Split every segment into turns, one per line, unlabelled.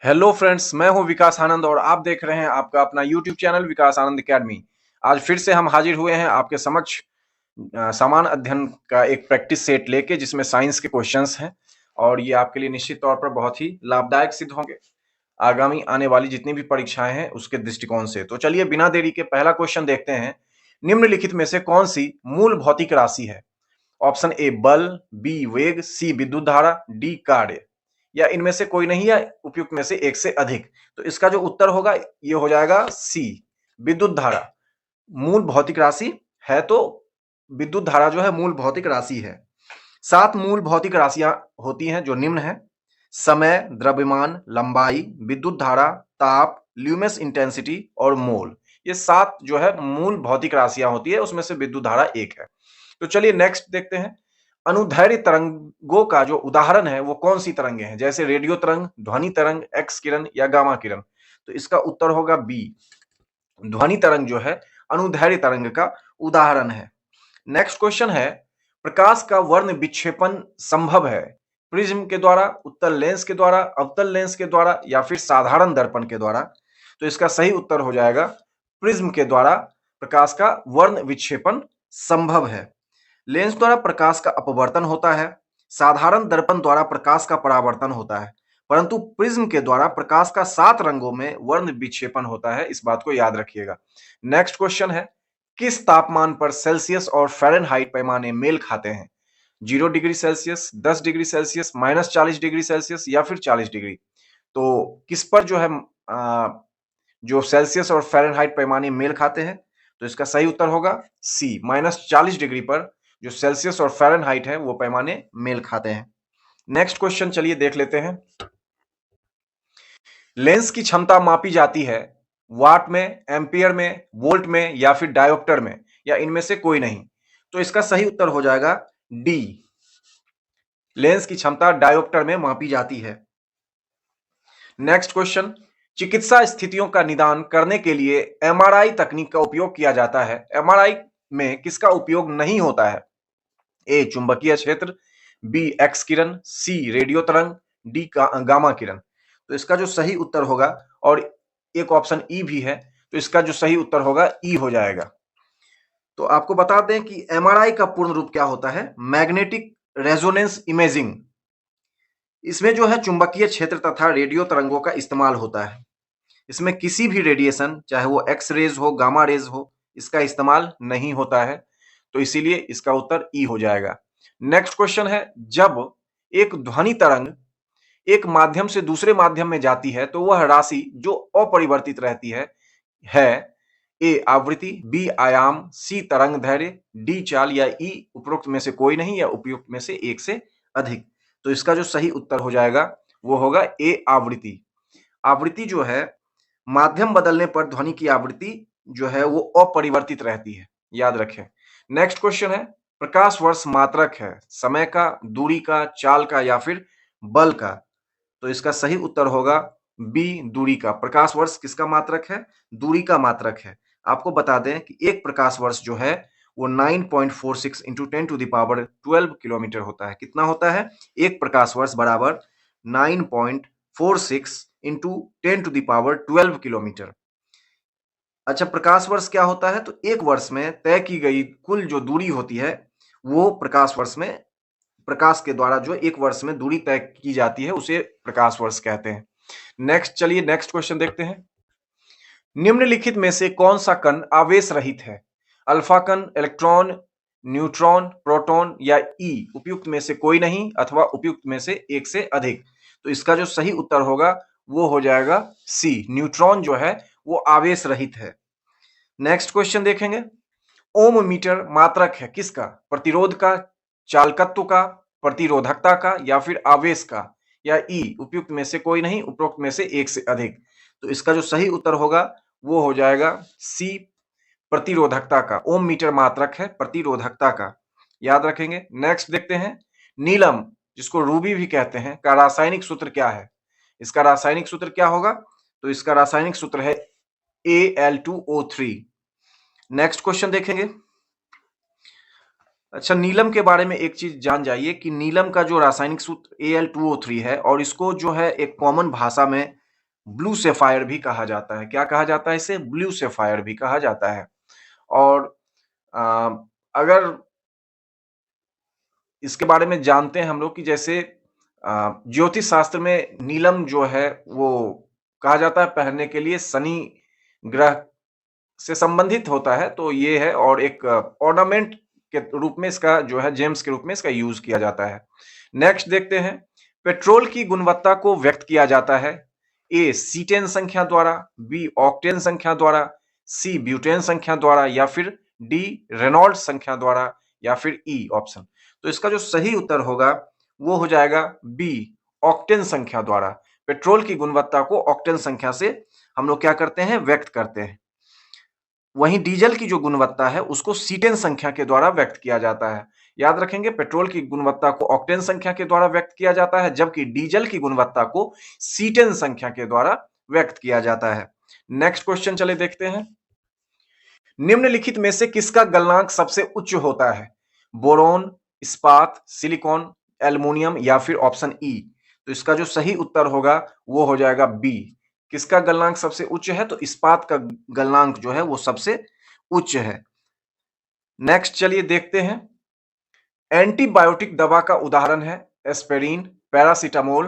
Hello friends, मैं हूं विकास आनंद और आप देख रहे हैं आपका अपना यूट्यूब चैनल विकास आनंद एकेडमी। आज फिर से हम हाजिर हुए हैं आपके समक्ष समान अध्ययन का एक प्रैक्टिस सेट लेके, जिसमें साइंस के क्वेश्चंस हैं और ये आपके लिए निश्चित तौर पर बहुत ही लाभदायक सिद्ध होंगे आगामी आने वाली जितनी भी परीक्षाएं हैं उसके दृष्टिकोण से। तो चलिए बिना देरी के पहला क्वेश्चन देखते हैं। निम्नलिखित में से कौन सी मूल भौतिक राशि है? ऑप्शन ए बल, बी वेग, सी विद्युत धारा, डी कार्य। या इनमें से कोई नहीं है उपयुक्त में से एक से अधिक। तो इसका जो उत्तर होगा ये हो जाएगा सी, विद्युत धारा। मूल भौतिक राशि है तो विद्युत धारा जो है मूल भौतिक राशि है। 7 मूल भौतिक राशियां होती हैं जो निम्न है: समय, द्रव्यमान, लंबाई, विद्युत धारा, ताप, ल्यूमिनस इंटेंसिटी और मोल। ये 7 जो है मूल भौतिक राशियां होती है, उसमें से विद्युत धारा एक है। तो चलिए नेक्स्ट देखते हैं। अनुदैर्ध्य तरंगों का जो उदाहरण है वो कौन सी तरंगे हैं? जैसे रेडियो तरंग, ध्वनि तरंग, एक्स किरण या गामा किरण। तो इसका उत्तर होगा बी, ध्वनि तरंग जो है अनुदैर्ध्य तरंग का उदाहरण है। नेक्स्ट क्वेश्चन है, प्रकाश का वर्ण विक्षेपण संभव है प्रिज्म के द्वारा, उत्तल लेंस के द्वारा, अवतल लेंस के द्वारा या फिर साधारण दर्पण के द्वारा? तो इसका सही उत्तर हो जाएगा प्रिज्म के द्वारा प्रकाश का वर्ण विक्षेपण संभव है। लेंस द्वारा प्रकाश का अपवर्तन होता है, साधारण दर्पण द्वारा प्रकाश का परावर्तन होता है, परंतु प्रिज्म के द्वारा प्रकाश का 7 रंगों में वर्ण विक्षेपण होता है। इस बात को याद रखिएगा। नेक्स्ट क्वेश्चन है, किस तापमान पर सेल्सियस और फ़ारेनहाइट पैमाने मेल खाते हैं? 0 degree Celsius, 10 degree Celsius, -40 degree Celsius या फिर 40 डिग्री? तो किस पर जो है जो सेल्सियस और फ़ारेनहाइट पैमाने मेल खाते हैं? तो इसका सही उत्तर होगा सी, -40 डिग्री पर जो सेल्सियस और फ़ारेनहाइट है वो पैमाने मेल खाते हैं। नेक्स्ट क्वेश्चन चलिए देख लेते हैं। लेंस की क्षमता मापी जाती है वाट में, एम्पियर में, वोल्ट में या फिर डायोप्टर में, या इनमें से कोई नहीं? तो इसका सही उत्तर हो जाएगा डी, लेंस की क्षमता डायोप्टर में मापी जाती है। नेक्स्ट क्वेश्चन, चिकित्सा स्थितियों का निदान करने के लिए एमआरआई तकनीक का उपयोग किया जाता है। एमआरआई में किसका उपयोग नहीं होता है? ए चुंबकीय क्षेत्र, बी एक्स किरण, सी रेडियो तरंग, डी गामा किरण। तो इसका जो सही उत्तर होगा, और एक ऑप्शन ई भी है, तो इसका जो सही उत्तर होगा ई हो जाएगा। तो आपको बता दें कि एमआरआई का पूर्ण रूप क्या होता है? Magnetic resonance imaging. इसमें जो है चुंबकीय क्षेत्र तथा रेडियो तरंगों का इस्तेमाल होता है। इसमें किसी भी रेडिएशन, चाहे वो एक्स रेज हो, गामा रेज हो, इसका इस्तेमाल नहीं होता है। तो इसीलिए इसका उत्तर ई हो जाएगा। नेक्स्ट क्वेश्चन है, जब एक ध्वनि तरंग एक माध्यम से दूसरे माध्यम में जाती है तो वह राशि जो अपरिवर्तित रहती है ए आवृत्ति, बी आयाम, सी तरंग दैर्ध्य, डी चाल या ई उपरोक्त में से कोई नहीं या उपयुक्त में से एक से अधिक? तो इसका जो सही उत्तर हो जाएगा वो होगा ए आवृत्ति। आवृत्ति जो है, माध्यम बदलने पर ध्वनि की आवृत्ति जो है वो अपरिवर्तित रहती है, याद रखें। नेक्स्ट क्वेश्चन है, प्रकाश वर्ष मात्रक है समय का, दूरी का, चाल का या फिर बल का? तो इसका सही उत्तर होगा बी, दूरी का। प्रकाश वर्ष किसका मात्रक है? दूरी का मात्रक है। आपको बता दें कि एक प्रकाश वर्ष जो है वो 9.46 इंटू 10⁻12 किलोमीटर होता है। कितना होता है? एक प्रकाश वर्ष बराबर 9.46 इंटू 10⁻12 किलोमीटर। अच्छा, प्रकाश वर्ष क्या होता है? तो एक वर्ष में तय की गई कुल जो दूरी होती है वो प्रकाश वर्ष में, प्रकाश के द्वारा जो एक वर्ष में दूरी तय की जाती है उसे प्रकाश वर्ष कहते हैं। नेक्स्ट चलिए नेक्स्ट क्वेश्चन देखते हैं। निम्नलिखित में से कौन सा कण आवेश रहित है? अल्फा कण, इलेक्ट्रॉन, न्यूट्रॉन, प्रोटॉन या ई उपयुक्त में से कोई नहीं अथवा उपयुक्त में से एक से अधिक? तो इसका जो सही उत्तर होगा वो हो जाएगा सी, न्यूट्रॉन जो है वो आवेश रहित है। नेक्स्ट क्वेश्चन देखेंगे। ओम मीटर मात्रक है किसका? प्रतिरोध का, चालकत्व का, प्रतिरोधकता का या फिर आवेश का? या ई उपयुक्त में से कोई नहीं, उपरोक्त में से एक से अधिक? तो इसका जो सही उत्तर होगा वो हो जाएगा सी, प्रतिरोधकता का। ओम मीटर मात्रक है प्रतिरोधकता का, याद रखेंगे। नेक्स्ट देखते हैं, नीलम जिसको रूबी भी कहते हैं का रासायनिक सूत्र क्या है? इसका रासायनिक सूत्र क्या होगा? तो इसका रासायनिक सूत्र है Al2O3। नेक्स्ट क्वेश्चन देखेंगे। अच्छा, नीलम के बारे में एक चीज जान जाइए कि नीलम का जो रासायनिक सूत्र Al2O3 है और इसको जो है एक कॉमन भाषा में ब्लू सेफायर भी कहा जाता है। क्या कहा जाता है इसे? ब्लू सेफायर भी कहा जाता है। और अ, अगर इसके बारे में जानते हैं हम लोग कि जैसे ज्योतिष शास्त्र में नीलम जो है वो कहा जाता है पहनने के लिए शनि ग्रह से संबंधित होता है, तो ये है। और एक ऑर्नामेंट के रूप में इसका जो है जेम्स के रूप में इसका यूज किया जाता है। नेक्स्ट देखते हैं, पेट्रोल की गुणवत्ता को व्यक्त किया जाता है ए सीटेन संख्या द्वारा, बी ऑक्टेन संख्या द्वारा, सी ब्यूटेन संख्या द्वारा, या फिर डी रेनॉल्ट संख्या द्वारा, या फिर ई ऑप्शन। तो इसका जो सही उत्तर होगा वो हो जाएगा बी ऑक्टेन संख्या द्वारा। पेट्रोल की गुणवत्ता को ऑक्टेन संख्या से हम लोग क्या करते हैं? व्यक्त करते हैं। वहीं डीजल की जो गुणवत्ता है उसको सीटेन संख्या के द्वारा व्यक्त किया जाता है। याद रखेंगे, पेट्रोल की गुणवत्ता को ऑक्टेन संख्या के द्वारा व्यक्त किया जाता है, जबकि डीजल की गुणवत्ता को सीटेन संख्या के द्वारा व्यक्त किया जाता है। नेक्स्ट क्वेश्चन चले देखते हैं, निम्नलिखित में से किसका गलनांक सबसे उच्च होता है? बोरोन, इस्पात, सिलिकॉन, एल्युमिनियम, या फिर ऑप्शन ई। तो इसका जो सही उत्तर होगा वो हो जाएगा बी। किसका गलनांक सबसे उच्च है? तो इस्पात का गलनांक जो है वो सबसे उच्च है। नेक्स्ट चलिए देखते हैं, एंटीबायोटिक दवा का उदाहरण है एस्पिरिन, पैरासीटामोल,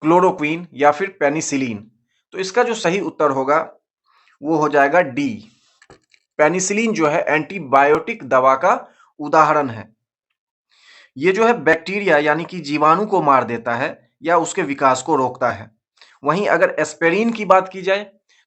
क्लोरोक्वीन, या फिर पेनिसिलिन। तो इसका जो सही उत्तर होगा वो हो जाएगा डी। पेनिसिलिन जो है एंटीबायोटिक दवा का उदाहरण है। ये जो है बैक्टीरिया यानी कि जीवाणु को मार देता है या उसके विकास को रोकता है। वहीं अगर एस्पिरिन की बात की जाए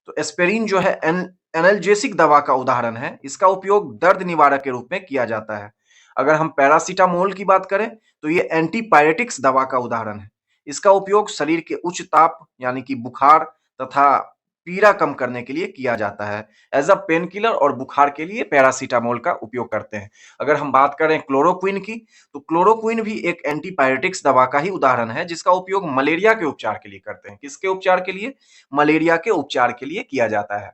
तो एस्पिरिन जो है एनाल्जेसिक दवा का उदाहरण है। इसका उपयोग दर्द निवारक के रूप में किया जाता है। अगर हम पैरासीटामोल की बात करें तो ये एंटीपायरेटिक्स दवा का उदाहरण है। इसका उपयोग शरीर के उच्च ताप यानी कि बुखार तथा पीड़ा कम करने के लिए किया जाता है। एज अ पेन किलर और बुखार के लिए पैरासीटामोल का उपयोग करते हैं। अगर हम बात करें क्लोरोक्विन की तो क्लोरोक्विन भी एक एंटीपायरेटिक्स दवा का ही उदाहरण है जिसका उपयोग मलेरिया के उपचार के लिए करते हैं। किसके उपचार के लिए? मलेरिया के उपचार के लिए किया जाता है।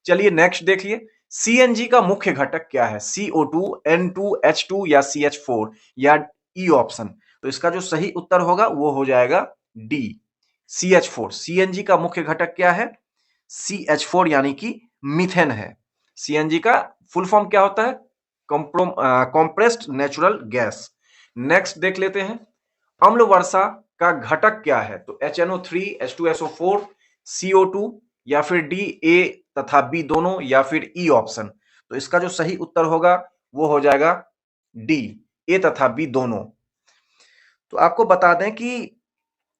चलिए नेक्स्ट देखिए, सीएनजी का मुख्य घटक क्या है? CO2, N2, H2, या CH4, या ई ऑप्शन। तो इसका जो सही उत्तर होगा वो हो जाएगा डी CH4। सीएनजी का मुख्य घटक क्या है? CH4 यानी कि मीथेन है। सीएनजी का फुल फॉर्म क्या होता है? Compressed natural gas. नेक्स्ट देख लेते हैं, अम्ल वर्षा का घटक क्या है? तो HNO3, H2SO4, CO2, या फिर डी ए तथा बी दोनों, या फिर ई ऑप्शन। तो इसका जो सही उत्तर होगा वो हो जाएगा डी ए तथा बी दोनों। तो आपको बता दें कि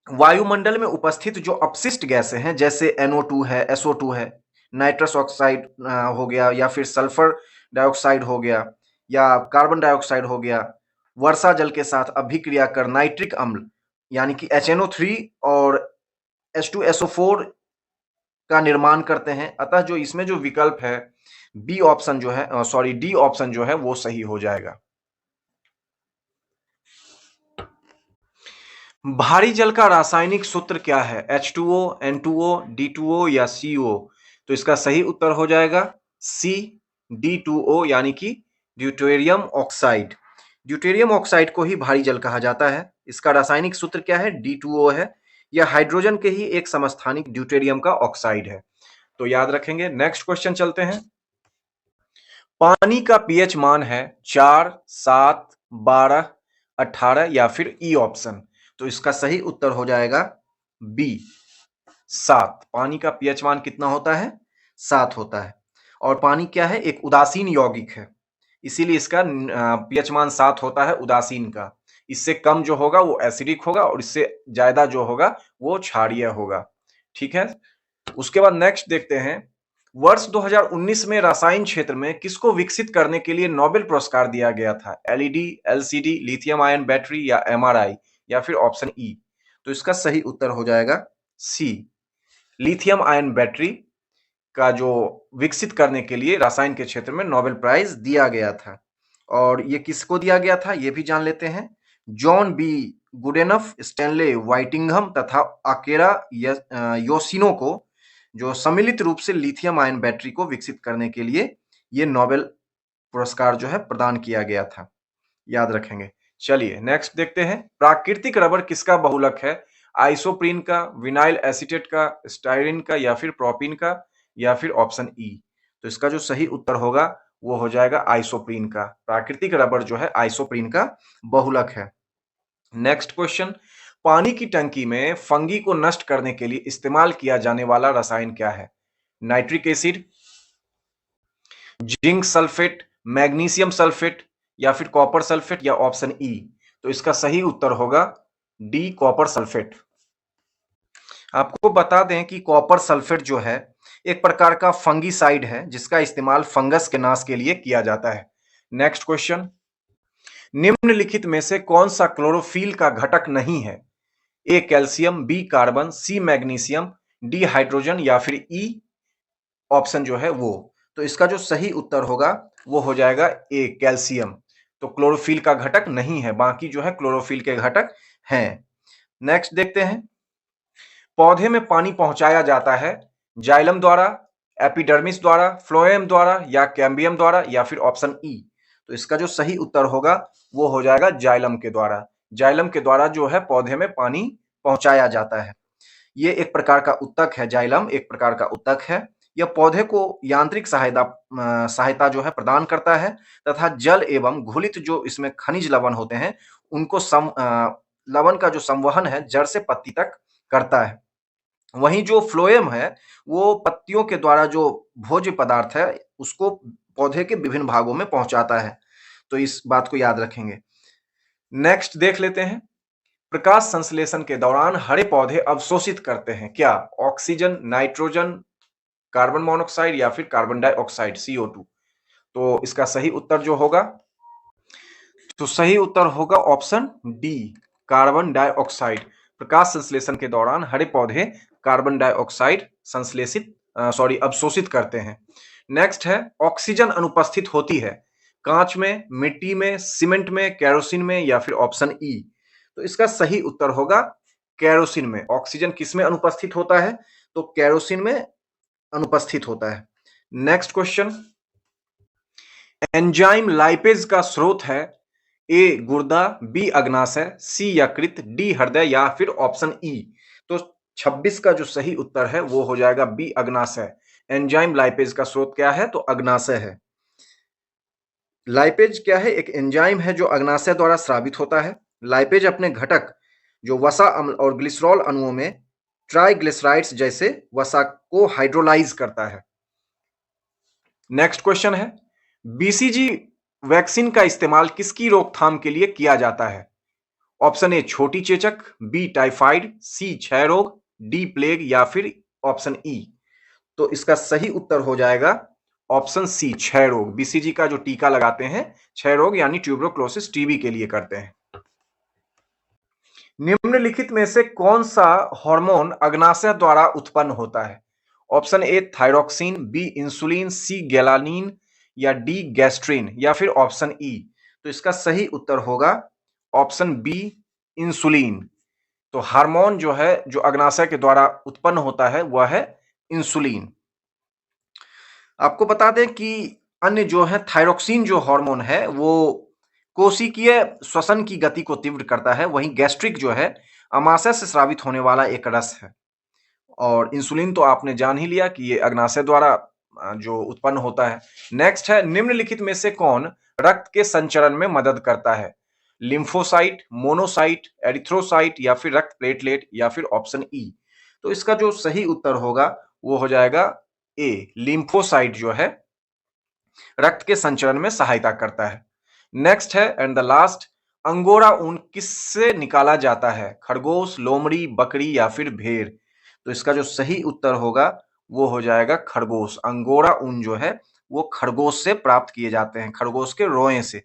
वायुमंडल में उपस्थित जो अपशिष्ट गैसें हैं जैसे NO2 है, SO2 है, नाइट्रस ऑक्साइड हो गया, या फिर सल्फर डाइऑक्साइड हो गया, या कार्बन डाइऑक्साइड हो गया, वर्षा जल के साथ अभिक्रिया कर नाइट्रिक अम्ल यानी कि HNO3 और H2SO4 का निर्माण करते हैं। अतः जो इसमें जो विकल्प है बी ऑप्शन जो है, सॉरी डी ऑप्शन जो है वो सही हो जाएगा। भारी जल का रासायनिक सूत्र क्या है? H2O, N2O, D2O, या CO। तो इसका सही उत्तर हो जाएगा सी D2O यानी कि ड्यूटेरियम ऑक्साइड। ड्यूटेरियम ऑक्साइड को ही भारी जल कहा जाता है। इसका रासायनिक सूत्र क्या है? D2O है। यह हाइड्रोजन के ही एक समस्थानिक ड्यूटेरियम का ऑक्साइड है। तो याद रखेंगे। नेक्स्ट क्वेश्चन चलते हैं, पानी का पीएच मान है 4, 7, 12, 18, या फिर ई ऑप्शन। तो इसका सही उत्तर हो जाएगा बी 7। पानी का पीएच मान कितना होता है? 7 होता है। और पानी क्या है? एक उदासीन यौगिक है, इसीलिए इसका पीएच मान 7 होता है उदासीन का। इससे कम जो होगा वो एसिडिक होगा और इससे ज्यादा जो होगा वो क्षारीय होगा। ठीक है। उसके बाद नेक्स्ट देखते हैं, वर्ष 2019 में रसायन क्षेत्र में किसको विकसित करने के लिए नोबेल पुरस्कार दिया गया था? LED, LCD, lithium ion battery, या एमआरआई, या फिर ऑप्शन ई। तो इसका सही उत्तर हो जाएगा सी लिथियम आयन बैटरी का जो विकसित करने के लिए रसायन के क्षेत्र में नोबेल प्राइज दिया गया था। और ये किसको दिया गया था ये भी जान लेते हैं, जॉन बी गुडेनफ, स्टैनले वाइटिंगहम तथा आकेरा योशिनो को, जो सम्मिलित रूप से लिथियम आयन बैटरी को विकसित करने के लिए ये नोबेल पुरस्कार जो है प्रदान किया गया था। याद रखेंगे। चलिए नेक्स्ट देखते हैं, प्राकृतिक रबर किसका बहुलक है? आइसोप्रीन का, विनाइल एसीटेट का, स्टाइरिन का, या फिर प्रोपीन का, या फिर ऑप्शन ई। तो इसका जो सही उत्तर होगा वो हो जाएगा आइसोप्रीन का। प्राकृतिक रबर जो है आइसोप्रीन का बहुलक है। नेक्स्ट क्वेश्चन, पानी की टंकी में फंगी को नष्ट करने के लिए इस्तेमाल किया जाने वाला रसायन क्या है? Nitric acid, zinc sulphate, magnesium sulphate, या फिर कॉपर सल्फेट, या ऑप्शन ई। तो इसका सही उत्तर होगा डी, कॉपर सल्फेट। आपको बता दें कि कॉपर सल्फेट जो है एक प्रकार का फंगीसाइड है जिसका इस्तेमाल फंगस के नाश के लिए किया जाता है। नेक्स्ट क्वेश्चन, निम्नलिखित में से कौन सा क्लोरोफिल का घटक नहीं है? A calcium, B carbon, C magnesium, D hydrogen, या फिर ई ऑप्शन जो है वो। तो इसका जो सही उत्तर होगा वो हो जाएगा ए कैल्शियम। तो क्लोरोफिल का घटक नहीं है, बाकी जो है क्लोरोफिल के घटक हैं। नेक्स्ट देखते हैं, पौधे में पानी पहुंचाया जाता है जाइलम द्वारा, एपिडर्मिस द्वारा, फ्लोएम द्वारा, या कैम्बियम द्वारा, या फिर ऑप्शन ई। तो इसका जो सही उत्तर होगा वो हो जाएगा जाइलम के द्वारा। जाइलम के द्वारा जो है पौधे में पानी पहुंचाया जाता है। ये एक प्रकार का उत्तक है, जाइलम एक प्रकार का उत्तक है। यह पौधे को यांत्रिक सहायता जो है प्रदान करता है तथा जल एवं घुलित जो इसमें खनिज लवण होते हैं उनको लवण का जो संवहन है जड़ से पत्ती तक करता है। वहीं जो फ्लोएम है वो पत्तियों के द्वारा जो भोज्य पदार्थ है उसको पौधे के विभिन्न भागों में पहुंचाता है। तो इस बात को याद रखेंगे। नेक्स्ट देख लेते हैं, प्रकाश संश्लेषण के दौरान हरे पौधे अवशोषित करते हैं क्या? ऑक्सीजन, नाइट्रोजन, कार्बन मोनोऑक्साइड, या फिर कार्बन डाइऑक्साइड CO2। तो इसका सही उत्तर जो होगा, तो सही उत्तर होगा ऑप्शन डी, कार्बन डाइऑक्साइड। प्रकाश संश्लेषण के दौरान हरे पौधे कार्बन डाइऑक्साइड अवशोषित करते हैं। नेक्स्ट है, ऑक्सीजन अनुपस्थित होती है कांच में, मिट्टी में, सीमेंट में, केरोसिन में, या फिर ऑप्शन ई। तो इसका सही उत्तर होगा केरोसिन में। ऑक्सीजन किस में अनुपस्थित होता है? तो केरोसिन में अनुपस्थित होता है। नेक्स्ट क्वेश्चन, एंजाइम लाइपेज का स्रोत है ए गुर्दा, बी अग्नाशय, सी यकृत, डी हृदय, या फिर ऑप्शन ई। तो 26 का जो सही उत्तर है वो हो जाएगा बी अग्नाशय। एंजाइम लाइपेज का स्रोत क्या है? तो अग्नाशय है। लाइपेज क्या है? एक एंजाइम है जो अग्नाशय द्वारा स्रावित होता है। लाइपेज अपने घटक जो वसा अम्ल और ग्लिसरॉल अणुओं में ट्राइग्लिसराइड्स जैसे वसा को हाइड्रोलाइज करता है। नेक्स्ट क्वेश्चन है, बीसीजी वैक्सीन का इस्तेमाल किसकी रोकथाम के लिए किया जाता है? ऑप्शन ए छोटी चेचक, बी टाइफाइड, सी क्षय रोग, डी प्लेग, या फिर ऑप्शन ई। तो इसका सही उत्तर हो जाएगा ऑप्शन सी, क्षय रोग। बीसीजी का जो टीका लगाते हैं क्षय रोग यानी ट्यूबरक्लोसिस टीबी के लिए करते हैं। निम्नलिखित में से कौन सा हार्मोन अग्नाशय द्वारा उत्पन्न होता है? Option A thyroxine, B insulin, C galanin, या डी गैस्ट्रिन, या फिर ऑप्शन ई। तो इसका सही उत्तर होगा ऑप्शन बी, इंसुलिन। तो हार्मोन जो है जो अग्नाशय के द्वारा उत्पन्न होता है वह है इंसुलिन। आपको बता दें कि अन्य जो है थायरोक्सिन जो हार्मोन है वो कोशिकीय श्वसन की गति को तीव्र करता है, वहीं गैस्ट्रिक जो है अमाशय से स्रावित होने वाला एक रस है। और इंसुलिन तो आपने जान ही लिया कि ये अग्नाशय द्वारा जो उत्पन्न होता है। नेक्स्ट है, निम्नलिखित में से कौन रक्त के संचरण में मदद करता है? लिम्फोसाइट, मोनोसाइट, एरिथ्रोसाइट, या फिर रक्त प्लेटलेट, या फिर ऑप्शन ई। तो इसका जो सही उत्तर होगा वो हो जाएगा ए, लिम्फोसाइट जो है रक्त के संचरण में सहायता करता है। नेक्स्ट है एंड द लास्ट, अंगोरा ऊन किससे निकाला जाता है? खरगोश, लोमड़ी, बकरी, या फिर भेड़। तो इसका जो सही उत्तर होगा वो हो जाएगा खरगोश। अंगोरा ऊन जो है वो खरगोश से प्राप्त किए जाते हैं, खरगोश के रोए से।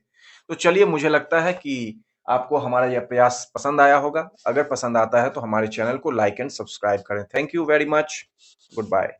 तो चलिए, मुझे लगता है कि आपको हमारा यह प्रयास पसंद आया होगा। अगर पसंद आता है तो हमारे चैनल को लाइक एंड सब्सक्राइब करें। Thank you very much. Good bye.